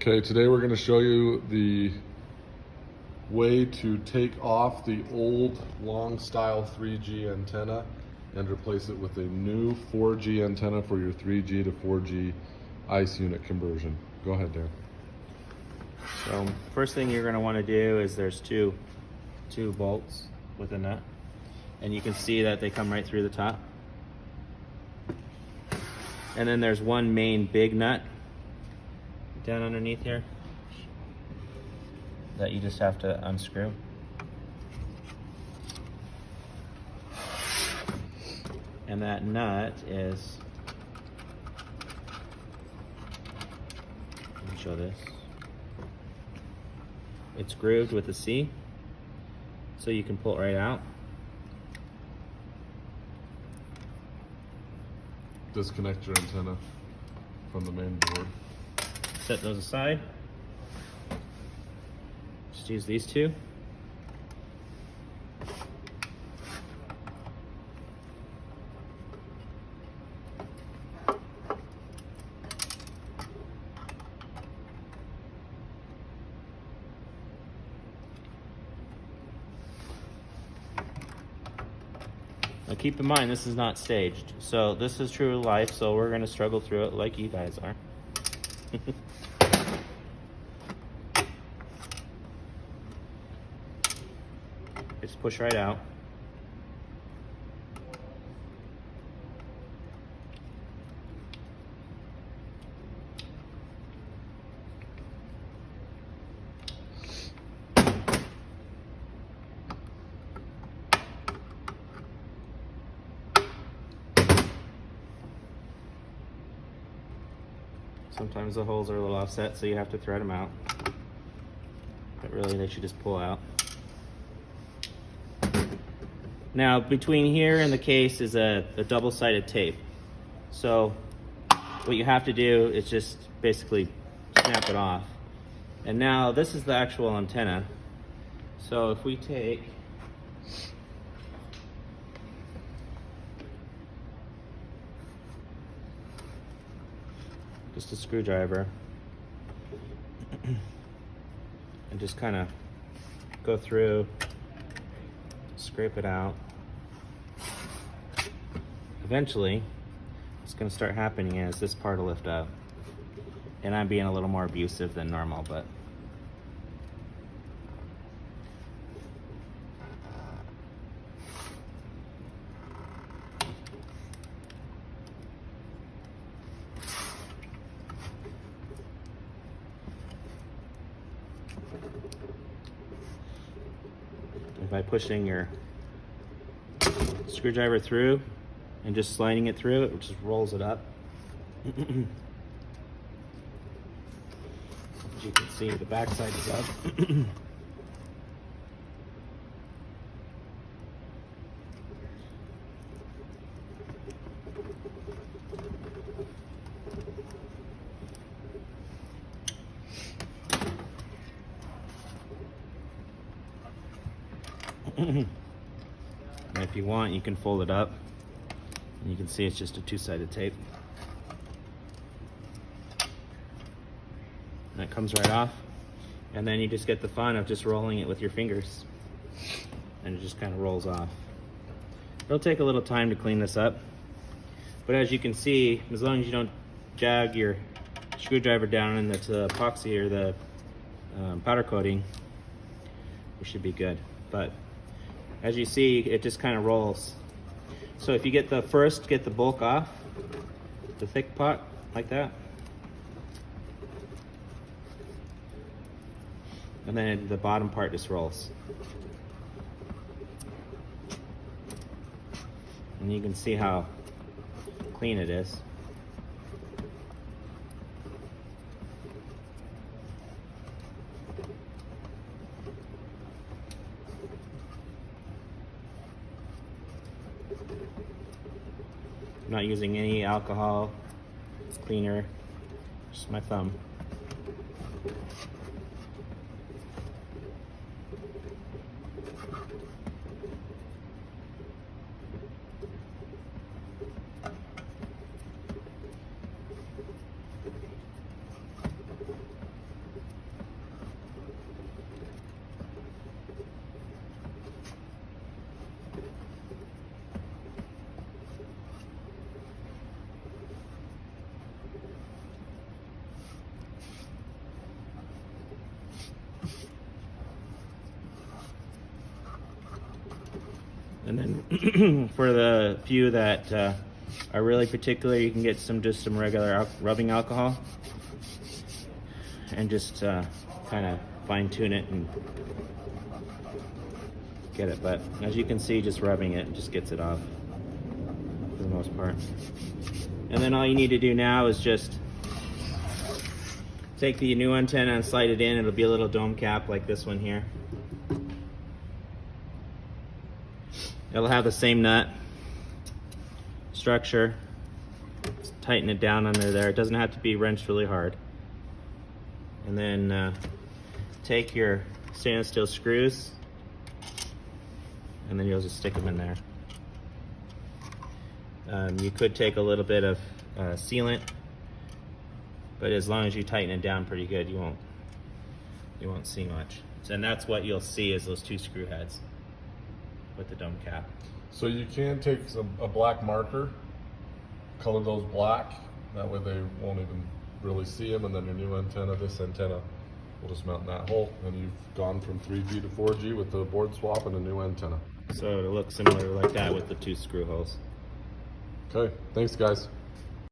Okay, today we're going to show you the way to take off the old long style 3G antenna and replace it with a new 4G antenna for your 3G to 4G ICE unit conversion. Go ahead, Dan. So first thing you're going to want to do is there's two bolts with a nut, and you can see that they come right through the top. And then there's one main big nut down underneath here that you just have to unscrew. And that nut is, let me show this. It's grooved with a C, so you can pull it right out. Disconnect your antenna from the main board. Set those aside. Just use these two. Now keep in mind, this is not staged. So this is true life, so we're gonna struggle through it like you guys are. Just push right out. Sometimes the holes are a little offset, so you have to thread them out. But really, they should just pull out. Now, between here and the case is a double-sided tape. So what you have to do is just basically snap it off. And now this is the actual antenna. So if we take just a screwdriver and just kind of go through, scrape it out. Eventually, what's going to start happening is this part will lift up. And I'm being a little more abusive than normal, but by pushing your screwdriver through and just sliding it through, it just rolls it up. As you can see, the back side is up. And if you want, you can fold it up, and you can see it's just a two-sided tape. And it comes right off, and then you just get the fun of just rolling it with your fingers, and it just kind of rolls off. It'll take a little time to clean this up, but as you can see, as long as you don't jag your screwdriver down in the epoxy or the powder coating, we should be good. But as you see, it just kind of rolls. So if you get the bulk off, the thick part, like that. And then the bottom part just rolls. And you can see how clean it is. I'm not using any alcohol cleaner, just my thumb. And then for the few that are really particular, you can get just some regular rubbing alcohol and just kind of fine tune it and get it. But as you can see, just rubbing it just gets it off for the most part. And then all you need to do now is just take the new antenna and slide it in. It'll be a little dome cap like this one here. It'll have the same nut structure. Just tighten it down under there. It doesn't have to be wrenched really hard. And then take your stainless steel screws, and then you'll just stick them in there. You could take a little bit of sealant, but as long as you tighten it down pretty good, you won't see much. And that's what you'll see is those two screw heads with the dome cap. So you can take a black marker, color those black, that way they won't even really see them, and then your new antenna, this antenna, will just mount in that hole, and you've gone from 3G to 4G with the board swap and a new antenna. So it'll look similar like that with the two screw holes. Okay, thanks guys.